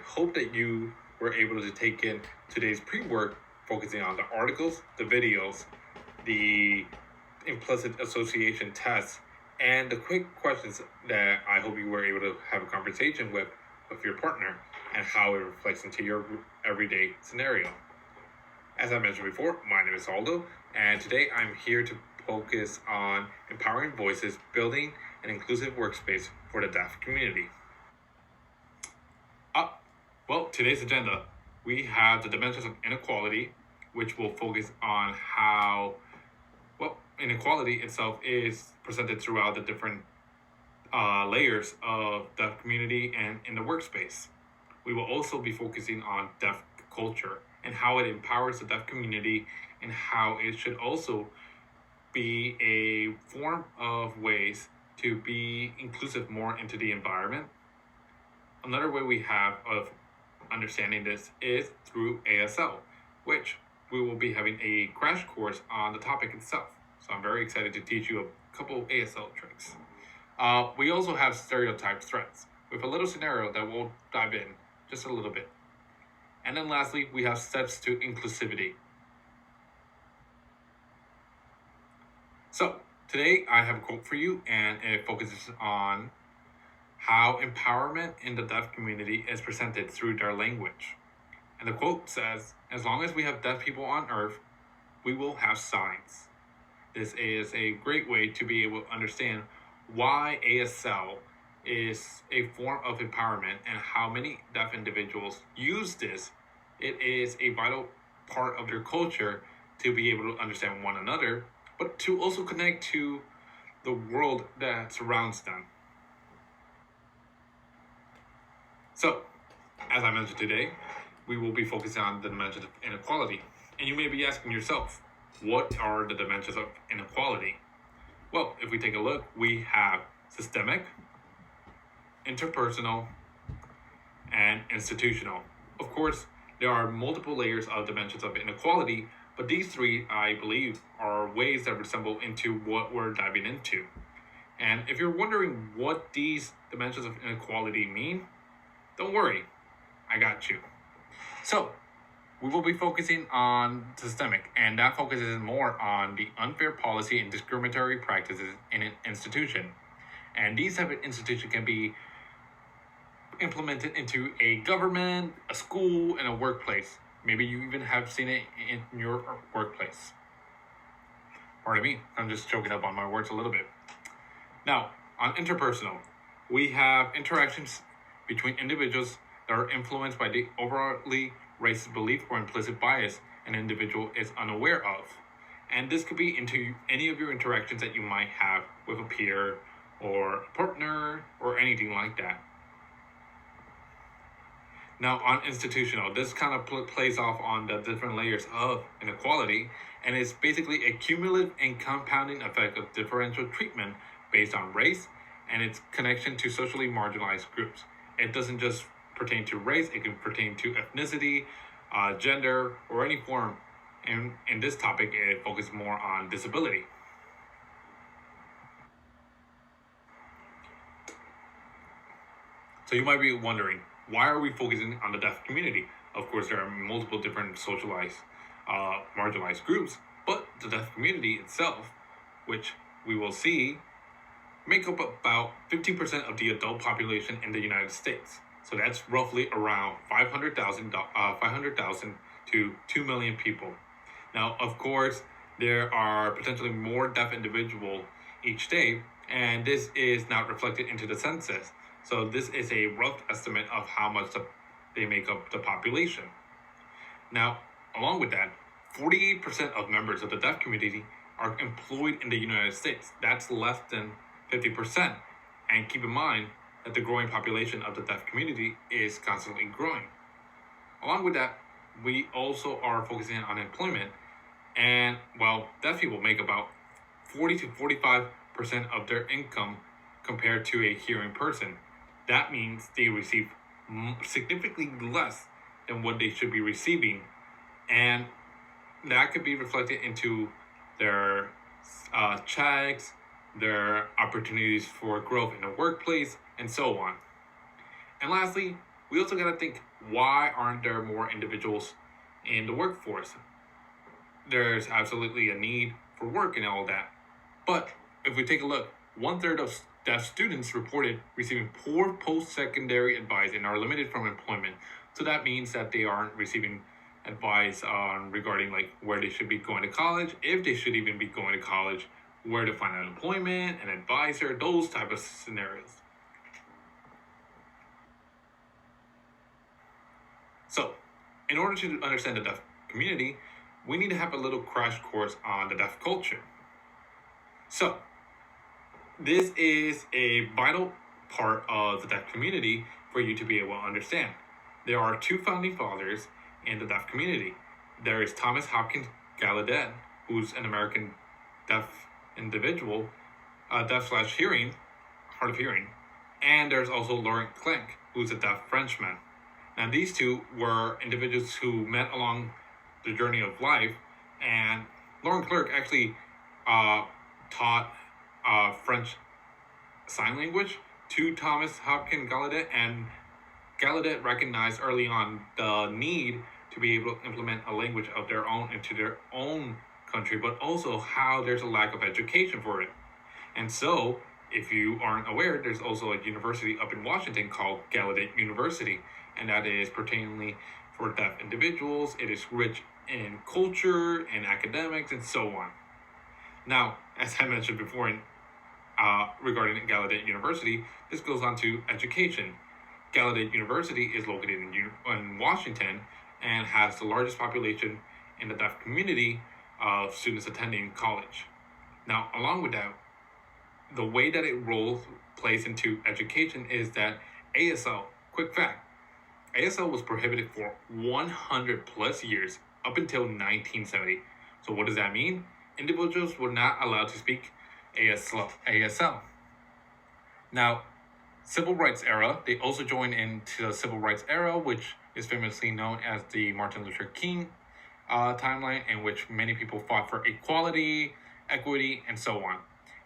hope that you were able to take in today's pre-work, focusing on the articles, the videos, the implicit association tests, and the quick questions that I hope you were able to have a conversation with your partner and how it reflects into your everyday scenario. As I mentioned before, my name is Aldo, and today I'm here to focus on empowering voices, building an inclusive workspace for the deaf community. Well, today's agenda, we have the dimensions of inequality, which will focus on how, inequality itself is presented throughout the different layers of deaf community and in the workspace. We will also be focusing on deaf culture and how it empowers the deaf community and how it should also be a form of ways to be inclusive more into the environment. Another way we have of understanding this is through ASL, which we will be having a crash course on the topic itself. So I'm very excited to teach you a couple of ASL tricks. We also have stereotype threats with a little scenario that we'll dive in just a little bit. And then lastly, we have steps to inclusivity. So today I have a quote for you, and it focuses on how empowerment in the deaf community is presented through their language. And the quote says, "As long as we have deaf people on earth, we will have signs." This is a great way to be able to understand why ASL is a form of empowerment and how many deaf individuals use this. It is a vital part of their culture to be able to understand one another, but to also connect to the world that surrounds them. So, as I mentioned today, we will be focusing on the dimensions of inequality. And you may be asking yourself, what are the dimensions of inequality? Well, if we take a look, we have systemic, interpersonal, and institutional. Of course, there are multiple layers of dimensions of inequality, but these three, I believe, are ways that resemble into what we're diving into. And if you're wondering what these dimensions of inequality mean, don't worry, I got you. So, we will be focusing on systemic, and that focuses more on the unfair policy and discriminatory practices in an institution. And these type of institutions can be implemented into a government, a school, and a workplace. Maybe you even have seen it in your workplace. Pardon me, I'm just choking up on my words a little bit. Now, on interpersonal, we have interactions between individuals that are influenced by the overtly racist belief or implicit bias an individual is unaware of. And this could be into any of your interactions that you might have with a peer or a partner or anything like that. Now, on institutional, this kind of plays off on the different layers of inequality, and it's basically a cumulative and compounding effect of differential treatment based on race and its connection to socially marginalized groups. It doesn't just pertain to race, it can pertain to ethnicity, gender, or any form. And in this topic, it focuses more on disability. So you might be wondering, why are we focusing on the deaf community? Of course, there are multiple different socialized, marginalized groups, but the deaf community itself, which we will see, make up about 15% of the adult population in the United States. So that's roughly around 500,000 to 2 million people. Now, of course, there are potentially more deaf individuals each day, and this is not reflected into the census. So this is a rough estimate of how much they make up the population. Now, along with that, 48% of members of the deaf community are employed in the United States. That's less than 50%. And keep in mind that the growing population of the deaf community is constantly growing. Along with that, we also are focusing on employment. And while deaf people make about 40 to 45% of their income compared to a hearing person, that means they receive significantly less than what they should be receiving. And that could be reflected into their checks, their opportunities for growth in the workplace, and so on. And lastly, we also got to think why aren't there more individuals in the workforce? There's absolutely a need for work and all that. But if we take a look, 1/3 of deaf students reported receiving poor post-secondary advice and are limited from employment. So that means that they aren't receiving advice on regarding like where they should be going to college, if they should even be going to college, where to find unemployment, an advisor, those type of scenarios. So, in order to understand the deaf community, we need to have a little crash course on the deaf culture. So, this is a vital part of the deaf community for you to be able to understand. There are two founding fathers in the deaf community. There is Thomas Hopkins Gallaudet, who's an American deaf individual, deaf/hearing, hard of hearing, and there's also Laurent Clenc, who's a deaf Frenchman. And these two were individuals who met along the journey of life, and Laurent Clenc actually taught French Sign Language to Thomas Hopkins Gallaudet, and Gallaudet recognized early on the need to be able to implement a language of their own into their own country, but also how there's a lack of education for it. And so, if you aren't aware, there's also a university up in Washington called Gallaudet University, and that is pertainingly for deaf individuals. It is rich in culture and academics and so on. Now, as I mentioned before, regarding Gallaudet University, this goes on to education. Gallaudet University is located in Washington and has the largest population in the deaf community of students attending college. Now, along with that, the way that it plays into education is that ASL, quick fact, ASL was prohibited for 100 plus years up until 1970. So what does that mean? Individuals were not allowed to speak ASL. Now, Civil Rights era, they also joined into the Civil Rights era, which is famously known as the Martin Luther King timeline, in which many people fought for equality, equity, and so on.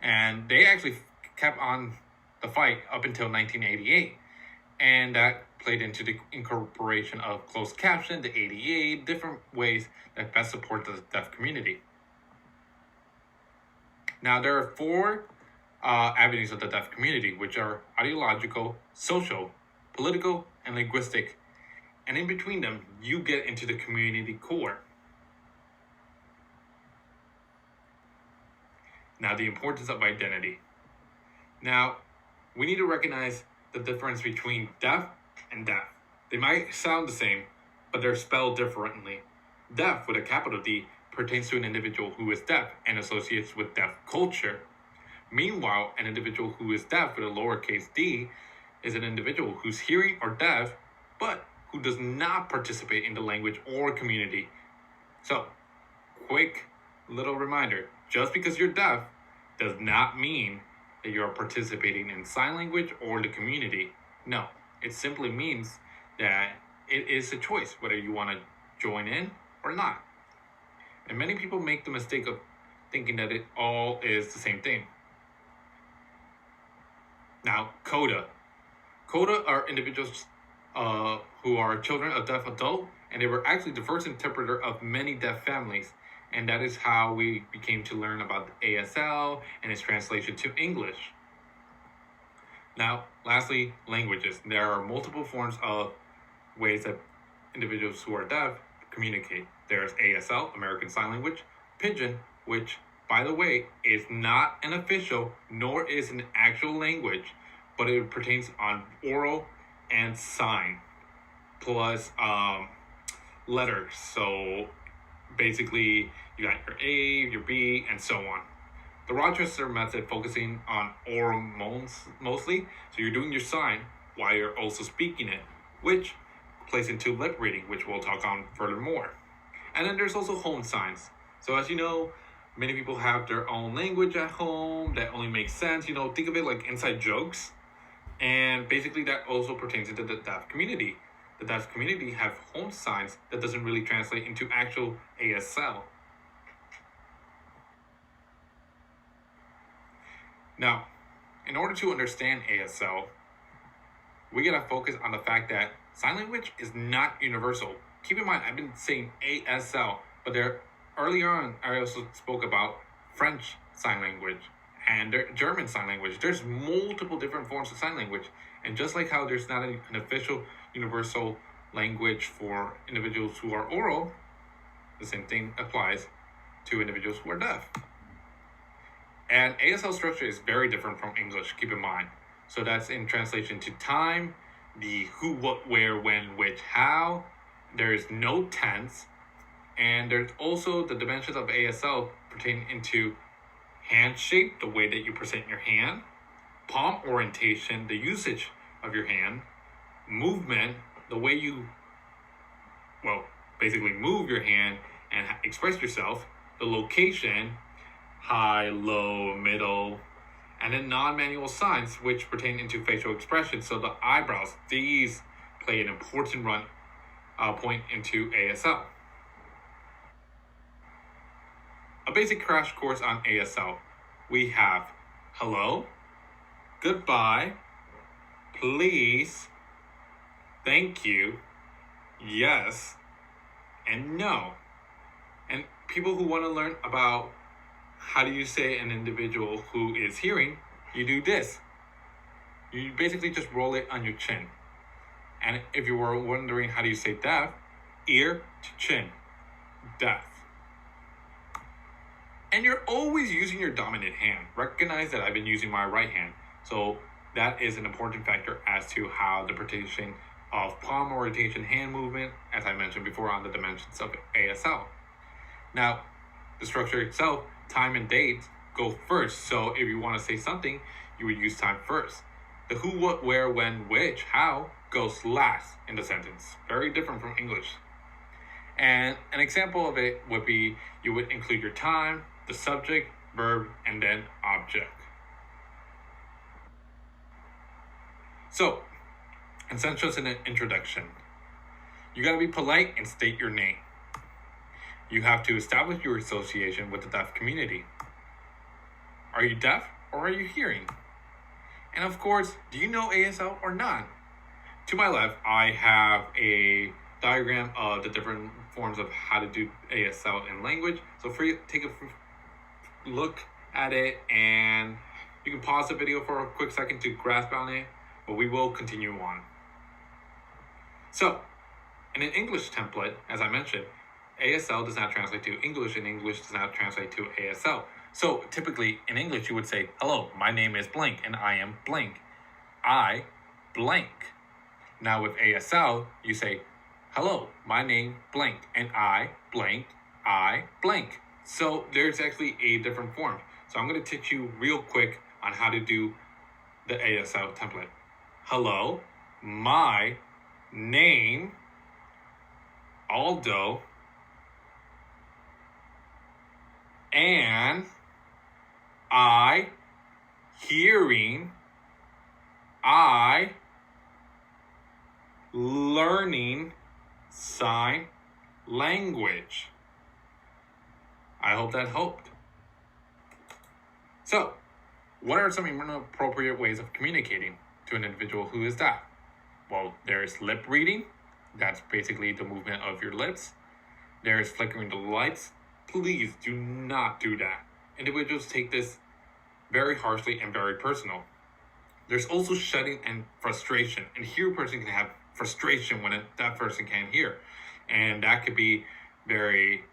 And they actually kept on the fight up until 1988. And that played into the incorporation of closed caption, the ADA, different ways that best support the deaf community. Now, there are four avenues of the deaf community, which are ideological, social, political, and linguistic. And in between them, you get into the community core. Now, the importance of identity. Now, we need to recognize the difference between deaf and deaf. They might sound the same, but they're spelled differently. Deaf, with a capital D, pertains to an individual who is deaf and associates with deaf culture. Meanwhile, an individual who is deaf with a lowercase d is an individual who's hearing or deaf, but who does not participate in the language or community. So, quick little reminder, just because you're deaf does not mean that you're participating in sign language or the community. No, it simply means that it is a choice whether you want to join in or not. And many people make the mistake of thinking that it all is the same thing. Now, CODA. CODA are individuals who are children of deaf adult, and they were actually the first interpreter of many deaf families. And that is how we became to learn about the ASL and its translation to English. Now, lastly, languages. There are multiple forms of ways that individuals who are deaf communicate. There's ASL, American Sign Language, Pidgin, which, by the way, is not an official nor is an actual language, but it pertains on oral and sign, plus letters. So basically, you got your A, your B, and so on. The Rochester method focusing on oral mostly, so you're doing your sign while you're also speaking it, which plays into lip reading, which we'll talk on furthermore. And then there's also home signs. So as you know, many people have their own language at home that only makes sense. Think of it like inside jokes. And basically that also pertains to the deaf community. The deaf community have home signs that doesn't really translate into actual ASL. Now, in order to understand ASL, we gotta focus on the fact that sign language is not universal. Keep in mind, I've been saying ASL, but earlier on, I also spoke about French sign language and German sign language. There's multiple different forms of sign language. And just like how there's not an official universal language for individuals who are oral, the same thing applies to individuals who are deaf. And ASL structure is very different from English, keep in mind. So that's in translation to time, the who, what, where, when, which, how. There's no tense. And there's also the dimensions of ASL pertaining into hand shape, the way that you present your hand, palm orientation, the usage of your hand, movement, the way you, basically move your hand and express yourself, the location, high, low, middle, and then non-manual signs, which pertain into facial expression. So the eyebrows, these play an important point into ASL. A basic crash course on ASL. We have hello, goodbye, please, thank you, yes, and no. And people who want to learn about how do you say an individual who is hearing, you do this. You basically just roll it on your chin. And if you were wondering how do you say deaf, ear to chin, deaf. And you're always using your dominant hand. Recognize that I've been using my right hand. So that is an important factor as to how the pertain of palm orientation, hand movement, as I mentioned before on the dimensions of ASL. Now, the structure itself, time and dates go first. So if you want to say something, you would use time first. The who, what, where, when, which, how goes last in the sentence. Very different from English. And an example of it would be you would include your time, the subject, verb, and then object. So, essentials in an introduction. You gotta be polite and state your name. You have to establish your association with the deaf community. Are you deaf or are you hearing? And of course, do you know ASL or not? To my left, I have a diagram of the different forms of how to do ASL in language. So take a look at it, and you can pause the video for a quick second to grasp on it, but we will continue on. So, in an English template, as I mentioned, ASL does not translate to English, and English does not translate to ASL. So, typically, in English, you would say, hello, my name is blank, and I am blank. I blank. Now, with ASL, you say, hello, my name blank, and I blank, I blank. So there's actually a different form. So I'm going to teach you real quick on how to do the ASL template. Hello, my name, Aldo, and I, hearing, I, learning sign language. I hope that helped. So, what are some inappropriate ways of communicating to an individual who is deaf? Well, there's lip reading. That's basically the movement of your lips. There's flickering the lights. Please do not do that. Individuals take this very harshly and very personal. There's also shutting and frustration. And here a person can have frustration when a deaf person can't hear. And that could be very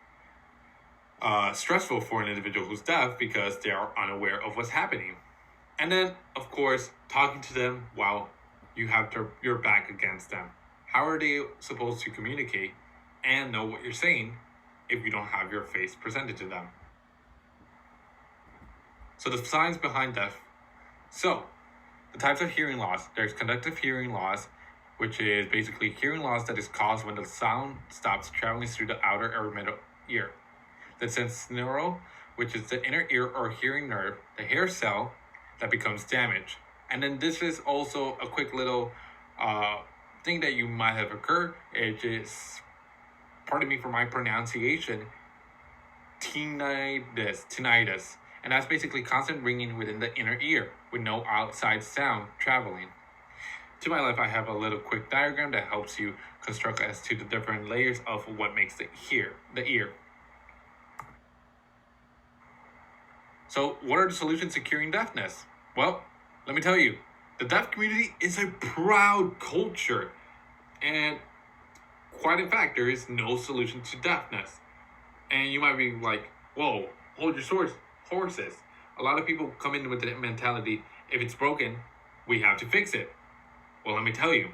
stressful for an individual who's deaf because they are unaware of what's happening. And then, of course, talking to them while you have your back against them. How are they supposed to communicate and know what you're saying if you don't have your face presented to them? So the signs behind deaf. So, the types of hearing loss. There's conductive hearing loss, which is basically hearing loss that is caused when the sound stops traveling through the outer or middle ear. The sensorineural, which is the inner ear or hearing nerve, the hair cell that becomes damaged. And then this is also a quick little thing that you might have occurred. It is, pardon me for my pronunciation, tinnitus. And that's basically constant ringing within the inner ear with no outside sound traveling. To my left, I have a little quick diagram that helps you construct as to the different layers of what makes the ear. So, what are the solutions to curing deafness? Well, let me tell you, the deaf community is a proud culture, and quite in fact, there is no solution to deafness. And you might be like, whoa, hold your horses. A lot of people come in with the mentality, if it's broken, we have to fix it. Well, let me tell you,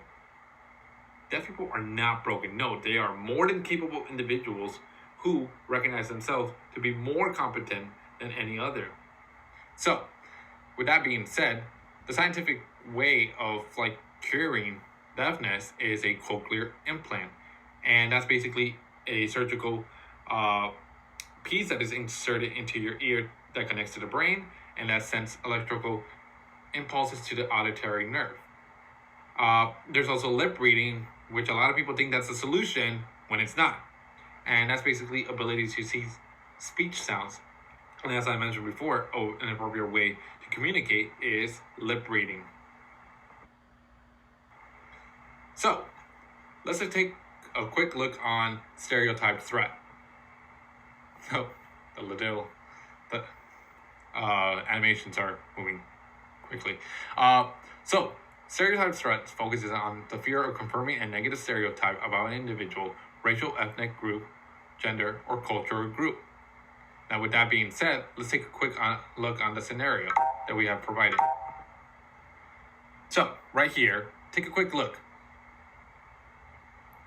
deaf people are not broken. No, they are more than capable individuals who recognize themselves to be more competent than any other. So, with that being said, the scientific way of curing deafness is a cochlear implant, and that's basically a surgical piece that is inserted into your ear that connects to the brain and that sends electrical impulses to the auditory nerve. There's also lip reading, which a lot of people think that's a solution when it's not, and that's basically ability to see speech sounds. And as I mentioned before, an appropriate way to communicate is lip reading. So, let's just take a quick look on stereotype threat. Oh, the animations are moving quickly. So, stereotype threat focuses on the fear of confirming a negative stereotype about an individual, racial, ethnic group, gender, or cultural group. Now, with that being said, let's take a quick look on the scenario that we have provided. So, right here, take a quick look.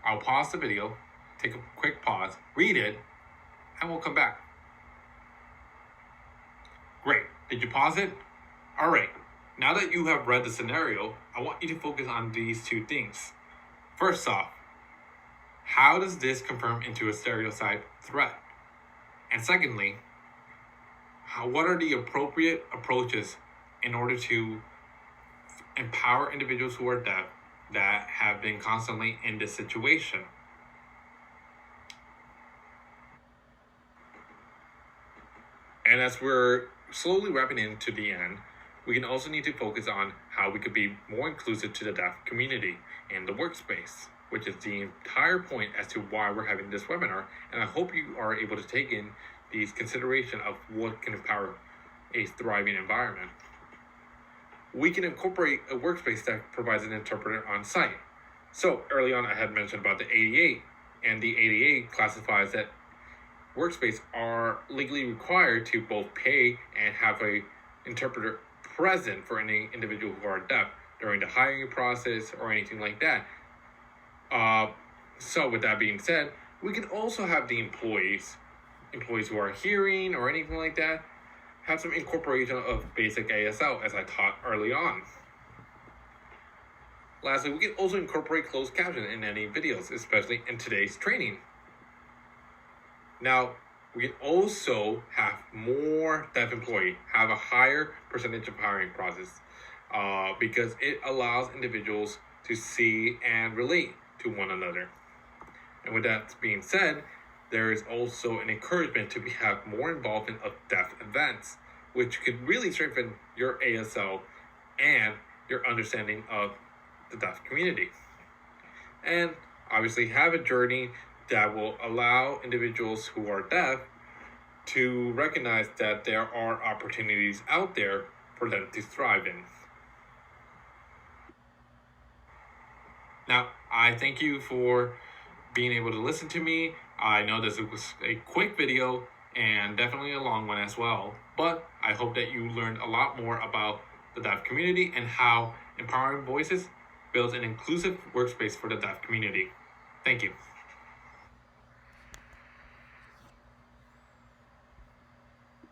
I'll pause the video, take a quick pause, read it, and we'll come back. Great. Did you pause it? All right. Now that you have read the scenario, I want you to focus on these two things. First off, how does this confirm into a stereotype threat? And secondly, what are the appropriate approaches in order to empower individuals who are deaf that have been constantly in this situation? And as we're slowly wrapping into the end, we can also need to focus on how we could be more inclusive to the deaf community in the workspace, which is the entire point as to why we're having this webinar. And I hope you are able to take in these consideration of what can empower a thriving environment. We can incorporate a workspace that provides an interpreter on site. So early on, I had mentioned about the ADA, and the ADA classifies that workspace are legally required to both pay and have a interpreter present for any individual who are deaf during the hiring process or anything like that. So with that being said, we can also have the employees who are hearing or anything like that, have some incorporation of basic ASL as I taught early on. Lastly, we can also incorporate closed caption in any videos, especially in today's training. Now, we can also have more deaf employees, have a higher percentage of hiring process because it allows individuals to see and relate to one another. And with that being said, there is also an encouragement to have more involvement of deaf events, which could really strengthen your ASL and your understanding of the deaf community. And obviously have a journey that will allow individuals who are deaf to recognize that there are opportunities out there for them to thrive in. Now, I thank you for being able to listen to me. I know this was a quick video and definitely a long one as well, but I hope that you learned a lot more about the deaf community and how Empowering Voices builds an inclusive workspace for the deaf community. Thank you.